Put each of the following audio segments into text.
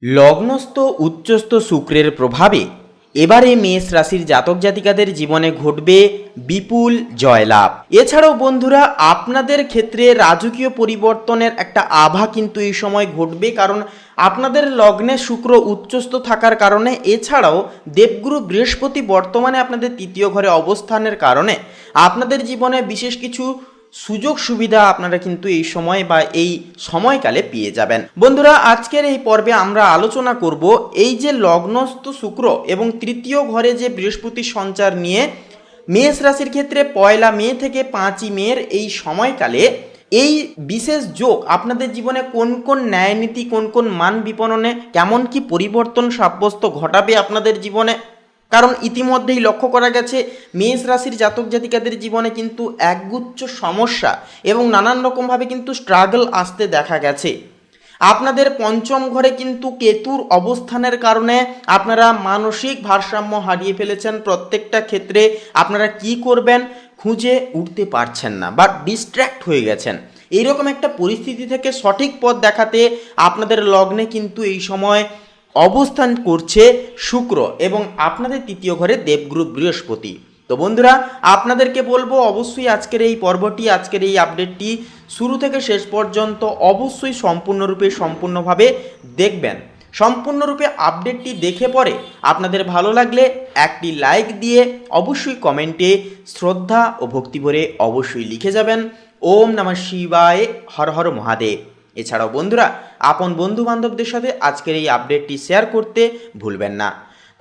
লগ্নস্থ উচ্চস্থ শুক্রের প্রভাবে এবারে মেষ রাশির জাতক জাতিকাদের জীবনে ঘটবে বিপুল জয়লাভ। এছাড়াও বন্ধুরা, আপনাদের ক্ষেত্রে রাজকীয় পরিবর্তনের একটা আভা কিন্তু এই সময় ঘটবে, কারণ আপনাদের লগ্নে শুক্র উচ্চস্থ থাকার কারণে, এছাড়াও দেবগুরু বৃহস্পতি বর্তমানে আপনাদের তৃতীয় ঘরে অবস্থানের কারণে আপনাদের জীবনে বিশেষ কিছু সুযোগ সুবিধা আপনারা কিন্তু এই সময় বা এই সময়কালে পেয়ে যাবেন। বন্ধুরা, আজকের এই পর্বে আমরা আলোচনা করব এই যে লগ্নস্থ শুক্র এবং তৃতীয় ঘরে যে বৃহস্পতি সঞ্চার নিয়ে মেষ রাশির ক্ষেত্রে 1 মে থেকে 5 মের এই সময়কালে এই বিশেষ যোগ আপনাদের জীবনে কোন কোন ন্যায়নীতি, কোন কোন মান বিপণনে কেমন কি পরিবর্তন সাব্যস্ত ঘটাবে আপনাদের জীবনে। কারণ ইতিমধ্যেই লক্ষ্য করা গেছে মেষ রাশির জাতক জাতিকাদের জীবনে কিন্তু একগুচ্ছ সমস্যা এবং নানান রকমভাবে কিন্তু স্ট্রাগল আসতে দেখা গেছে। আপনাদের পঞ্চম ঘরে কিন্তু কেতুর অবস্থানের কারণে আপনারা মানসিক ভারসাম্য হারিয়ে ফেলেছেন। প্রত্যেকটা ক্ষেত্রে আপনারা কি করবেন খুঁজে উঠতে পারছেন না বা ডিস্ট্র্যাক্ট হয়ে গেছেন। এইরকম একটা পরিস্থিতি থেকে সঠিক পথ দেখাতে আপনাদের লগ্নে কিন্তু এই সময় অবস্থান করছে শুক্র এবং আপনাদের তৃতীয় ঘরে দেবগুরু বৃহস্পতি। তো বন্ধুরা, আপনাদেরকে বলবো অবশ্যই আজকের এই পর্বটি, আজকের এই আপডেটটি শুরু থেকে শেষ পর্যন্ত অবশ্যই সম্পূর্ণভাবে দেখবেন। সম্পূর্ণরূপে আপডেটটি দেখে পরে আপনাদের ভালো লাগলে একটি লাইক দিয়ে অবশ্যই কমেন্টে শ্রদ্ধা ও ভক্তি ভরে অবশ্যই লিখে যাবেন ওম নমঃ শিবায়, হর হর মহাদেব। এছাড়াও বন্ধুরা, আপন বন্ধু বান্ধবদের সাথে আজকের এই আপডেটটি শেয়ার করতে ভুলবেন না।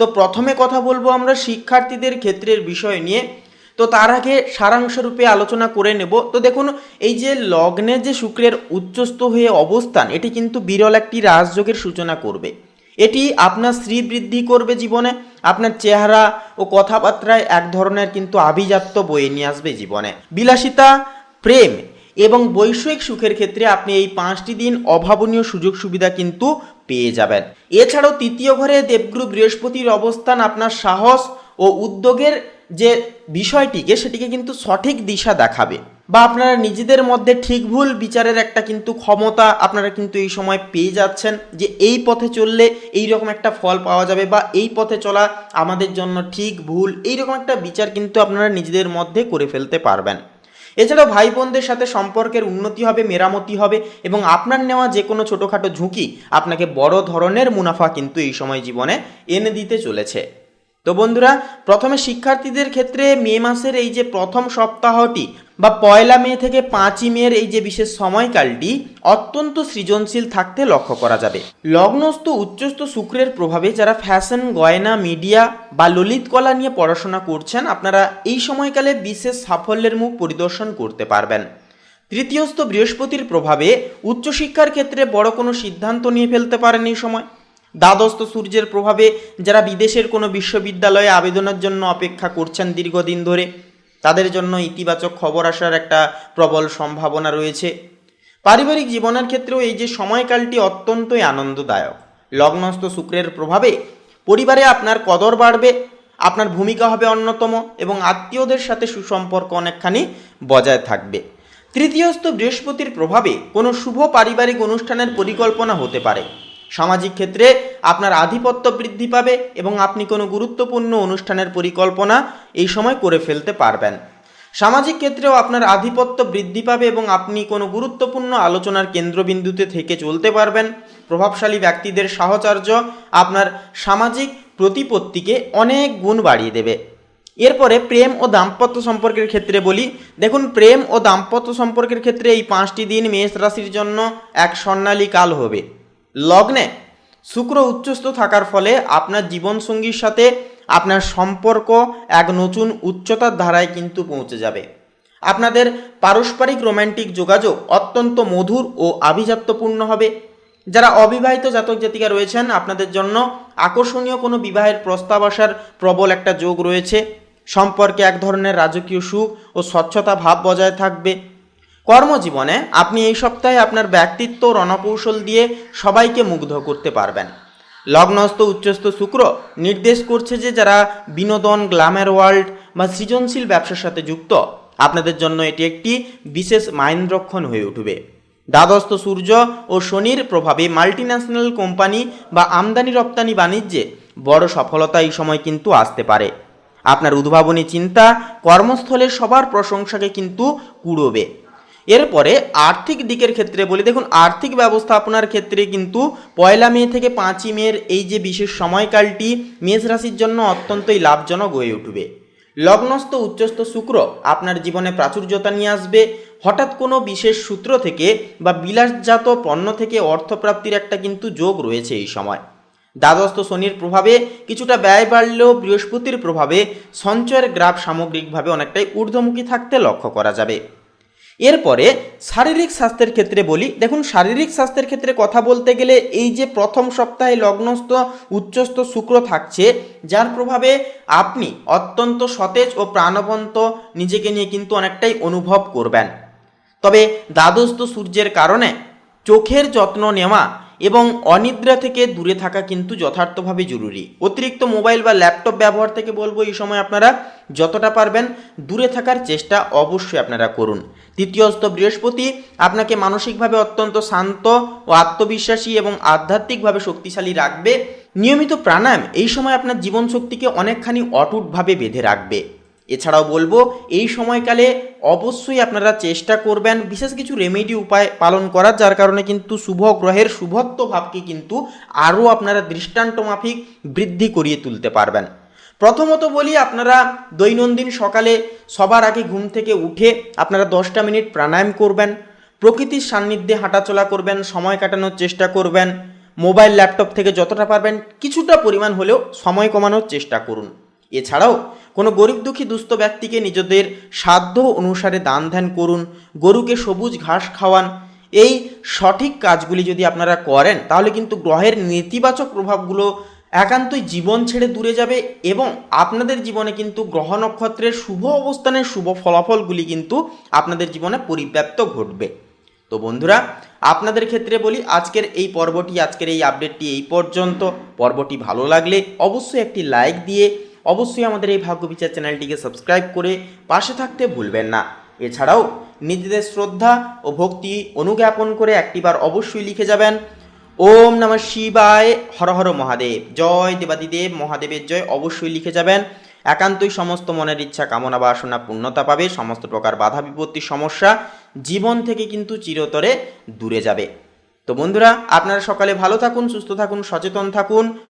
তো প্রথমে কথা বলবো আমরা শিক্ষার্থীদের ক্ষেত্রের বিষয় নিয়ে। তো তার আগে সারাংশরূপে আলোচনা করে নেব। তো দেখুন, এই যে লগ্নে যে শুক্রের উচ্চস্থ হয়ে অবস্থান, এটি কিন্তু বিরল একটি রাজযোগের সূচনা করবে। এটি আপনার শ্রীবৃদ্ধি করবে জীবনে, আপনার চেহারা ও কথাবার্তায় এক ধরনের কিন্তু আভিজাত্য বয়ে নিয়ে আসবে জীবনে। বিলাসিতা, প্রেম এবং বৈষয়িক সুখের ক্ষেত্রে আপনি এই 5টি দিন অভাবনীয় সুযোগ সুবিধা কিন্তু পেয়ে যাবেন। এছাড়াও তৃতীয় ঘরে দেবগুরু বৃহস্পতির অবস্থান আপনার সাহস ও উদ্যোগের যে বিষয়টিকে সেটিকে কিন্তু সঠিক দিশা দেখাবে, বা আপনারা নিজেদের মধ্যে ঠিক ভুল বিচারের একটা কিন্তু ক্ষমতা আপনারা কিন্তু এই সময় পেয়ে যাচ্ছেন, যে এই পথে চললে এই রকম একটা ফল পাওয়া যাবে, বা এই পথে চলা আমাদের জন্য ঠিক ভুল, এইরকম একটা বিচার কিন্তু আপনারা নিজেদের মধ্যে করে ফেলতে পারবেন। এছাড়াও ভাই বোনদের সাথে সম্পর্কের উন্নতি হবে, মেরামতি হবে এবং আপনার নেওয়া যে কোনো ছোটোখাটো ঝুঁকি আপনাকে বড় ধরনের মুনাফা কিন্তু এই সময় জীবনে এনে দিতে চলেছে। তো বন্ধুরা, প্রথমে শিক্ষার্থীদের ক্ষেত্রে মে মাসের এই যে প্রথম সপ্তাহটি বা 1 মে থেকে 5 মের এই যে বিশেষ সময়কালটি অত্যন্ত সৃজনশীল থাকতে লক্ষ্য করা যাবে। লগ্নস্থ উচ্চস্থ শুক্রের প্রভাবে যারা ফ্যাশন, গয়না, মিডিয়া বা ললিত কলা নিয়ে পড়াশোনা করছেন, আপনারা এই সময়কালে বিশেষ সাফল্যের মুখ পরিদর্শন করতে পারবেন। তৃতীয়স্থ বৃহস্পতির প্রভাবে উচ্চশিক্ষার ক্ষেত্রে বড় কোনো সিদ্ধান্ত নিয়ে ফেলতে পারেন এই সময়। দ্বাদস্থ সূর্যের প্রভাবে যারা বিদেশের কোনো বিশ্ববিদ্যালয়ে আবেদনের জন্য অপেক্ষা করছেন দীর্ঘদিন ধরে, তাদের জন্য ইতিবাচক খবর আসার একটা প্রবল সম্ভাবনা রয়েছে। পারিবারিক জীবনের ক্ষেত্রেও এই যে সময়কালটি অত্যন্তই আনন্দদায়ক। লগ্নস্থ শুক্রের প্রভাবে পরিবারে আপনার কদর বাড়বে, আপনার ভূমিকা হবে অন্যতম এবং আত্মীয়দের সাথে সুসম্পর্ক অনেকখানি বজায় থাকবে। তৃতীয়স্থ বৃহস্পতির প্রভাবে কোনো শুভ পারিবারিক অনুষ্ঠানের পরিকল্পনা হতে পারে। সামাজিক ক্ষেত্রে আপনার আধিপত্য বৃদ্ধি পাবে এবং আপনি কোনো গুরুত্বপূর্ণ অনুষ্ঠানের পরিকল্পনা এই সময় করে ফেলতে পারবেন। সামাজিক ক্ষেত্রেও আপনার আধিপত্য বৃদ্ধি পাবে এবং আপনি কোনো গুরুত্বপূর্ণ আলোচনার কেন্দ্রবিন্দুতে থেকে চলতে পারবেন। প্রভাবশালী ব্যক্তিদের সাহচর্য আপনার সামাজিক প্রতিপত্তিকে অনেক গুণ বাড়িয়ে দেবে। এরপরে প্রেম ও দাম্পত্য সম্পর্কের ক্ষেত্রে বলি। দেখুন, প্রেম ও দাম্পত্য সম্পর্কের ক্ষেত্রে এই 5টি দিন মেষ রাশির জন্য এক স্বর্ণালী কাল হবে। লগ্নে শুক্র উচ্চস্থ থাকার ফলে আপনার জীবনসঙ্গীর সাথে আপনার সম্পর্ক এক নতুন উচ্চতার ধারায় কিন্তু পৌঁছে যাবে। আপনাদের পারস্পরিক রোম্যান্টিক যোগাযোগ অত্যন্ত মধুর ও আভিজাত্যপূর্ণ হবে। যারা অবিবাহিত জাতক জাতিকা রয়েছেন, আপনাদের জন্য আকর্ষণীয় কোনো বিবাহের প্রস্তাব আসার প্রবল একটা যোগ রয়েছে। সম্পর্কে এক ধরনের রাজকীয় সুখ ও স্বচ্ছতা ভাব বজায় থাকবে। কর্মজীবনে আপনি এই সপ্তাহে আপনার ব্যক্তিত্ব রণকৌশল দিয়ে সবাইকে মুগ্ধ করতে পারবেন। লগ্নস্থ উচ্চস্থ শুক্র নির্দেশ করছে যে যারা বিনোদন, গ্ল্যামার ওয়ার্ল্ড বা সৃজনশীল ব্যবসার সাথে যুক্ত, আপনাদের জন্য এটি একটি বিশেষ মাইন্দ্রক্ষণ হয়ে উঠবে। দ্বাদশস্থ সূর্য ও শনির প্রভাবে মাল্টিন্যাশনাল কোম্পানি বা আমদানি রপ্তানি বাণিজ্যে বড় সফলতা এই সময় কিন্তু আসতে পারে। আপনার উদ্ভাবনী চিন্তা কর্মস্থলে সবার প্রশংসাকে কিন্তু কুড়োবে। এরপরে আর্থিক দিকের ক্ষেত্রে বলি, দেখুন আর্থিক ব্যবস্থাপনার ক্ষেত্রে কিন্তু 1 মে থেকে 5 মের এই যে বিশেষ সময়কালটি মেষ রাশির জন্য অত্যন্তই লাভজনক হয়ে উঠবে। লগ্নস্থ উচ্চস্থ শুক্র আপনার জীবনে প্রাচুর্যতা নিয়ে আসবে। হঠাৎ কোনো বিশেষ সূত্র থেকে বা বিলাসজাত পণ্য থেকে অর্থপ্রাপ্তির একটা কিন্তু যোগ রয়েছে এই সময়। দ্বাদশস্থ শনির প্রভাবে কিছুটা ব্যয় বাড়লেও বৃহস্পতির প্রভাবে সঞ্চয়ের গ্রাফ সামগ্রিকভাবে অনেকটাই ঊর্ধ্বমুখী থাকতে লক্ষ্য করা যাবে। এরপরে শারীরিক স্বাস্থ্যের ক্ষেত্রে বলি, দেখুন শারীরিক স্বাস্থ্যের ক্ষেত্রে কথা বলতে গেলে এই যে প্রথম সপ্তাহে লগ্নস্থ উচ্চস্থ শুক্র থাকছে, যার প্রভাবে আপনি অত্যন্ত সতেজ ও প্রাণবন্ত নিজেকে নিয়ে কিন্তু অনেকটাই অনুভব করবেন। তবে দ্বাদশস্থ সূর্যের কারণে চোখের যত্ন নেওয়া এবং অনিদ্রা থেকে দূরে থাকা কিন্তু যথার্থভাবে জরুরি। অতিরিক্ত মোবাইল বা ল্যাপটপ ব্যবহার থেকে বলবো এই সময় আপনারা যতটা পারবেন দূরে থাকার চেষ্টা অবশ্যই আপনারা করুন। তৃতীয়স্থ বৃহস্পতি আপনাকে মানসিকভাবে অত্যন্ত শান্ত ও আত্মবিশ্বাসী এবং আধ্যাত্মিকভাবে শক্তিশালী রাখবে। নিয়মিত প্রাণায়াম এই সময় আপনার জীবন শক্তিকে অনেকখানি অটুটভাবে বেঁধে রাখবে। এছাড়াও বলবো এই সময়কালে অবশ্যই আপনারা চেষ্টা করবেন বিশেষ কিছু রেমেডি উপায় পালন করার, যার কারণে কিন্তু শুভ গ্রহের শুভত্ব ভাবকে কিন্তু আরও আপনারা দৃষ্টান্ত মাফিক বৃদ্ধি করিয়ে তুলতে পারবেন। প্রথমত বলি, আপনারা দৈনন্দিন সকালে সবার আগে ঘুম থেকে উঠে আপনারা 10টা মিনিট প্রাণায়াম করবেন, প্রকৃতির সান্নিধ্যে হাঁটাচলা করবেন, সময় কাটানোর চেষ্টা করবেন। মোবাইল ল্যাপটপ থেকে যতটা পারবেন কিছুটা পরিমাণ হলেও সময় কমানোর চেষ্টা করুন। এছাড়াও কোনো গরিব দুঃখী দুস্থ ব্যক্তিকে নিজেদের সাধ্য অনুসারে দান ধ্যান করুন, গরুকে সবুজ ঘাস খাওয়ান। এই সঠিক কাজগুলি যদি আপনারা করেন তাহলে কিন্তু গ্রহের নেতিবাচক প্রভাবগুলো একান্তই জীবন ছেড়ে দূরে যাবে এবং আপনাদের জীবনে কিন্তু গ্রহ নক্ষত্রের শুভ অবস্থানের শুভ ফলাফলগুলি কিন্তু আপনাদের জীবনে পরিব্যাপ্ত ঘটবে। তো বন্ধুরা, আপনাদের ক্ষেত্রে বলি আজকের এই পর্বটি, আজকের এই আপডেটটি এই পর্যন্ত। পর্বটি ভালো লাগলে অবশ্যই একটি লাইক দিয়ে অবশ্যই আমাদের এই ভাগ্য বিচার চ্যানেলটিকে সাবস্ক্রাইব করে পাশে থাকতে ভুলবেন না। এছাড়াও নিজেদের শ্রদ্ধা ও ভক্তি অনুজ্ঞাপন করে একটিবার অবশ্যই লিখে যাবেন ওম নমঃ শিবায়, হর হর মহাদেব, জয় দেবাদিদেব মহাদেবের জয়, অবশ্যই লিখে যাবেন। একান্তই সমস্ত মনের ইচ্ছা কামনা বাসনা পূর্ণতা পাবে, সমস্ত প্রকার বাধা বিপত্তি সমস্যা জীবন থেকে কিন্তু চিরতরে দূরে যাবে। তো বন্ধুরা, আপনারা সকালে ভালো থাকুন, সুস্থ থাকুন, সচেতন থাকুন।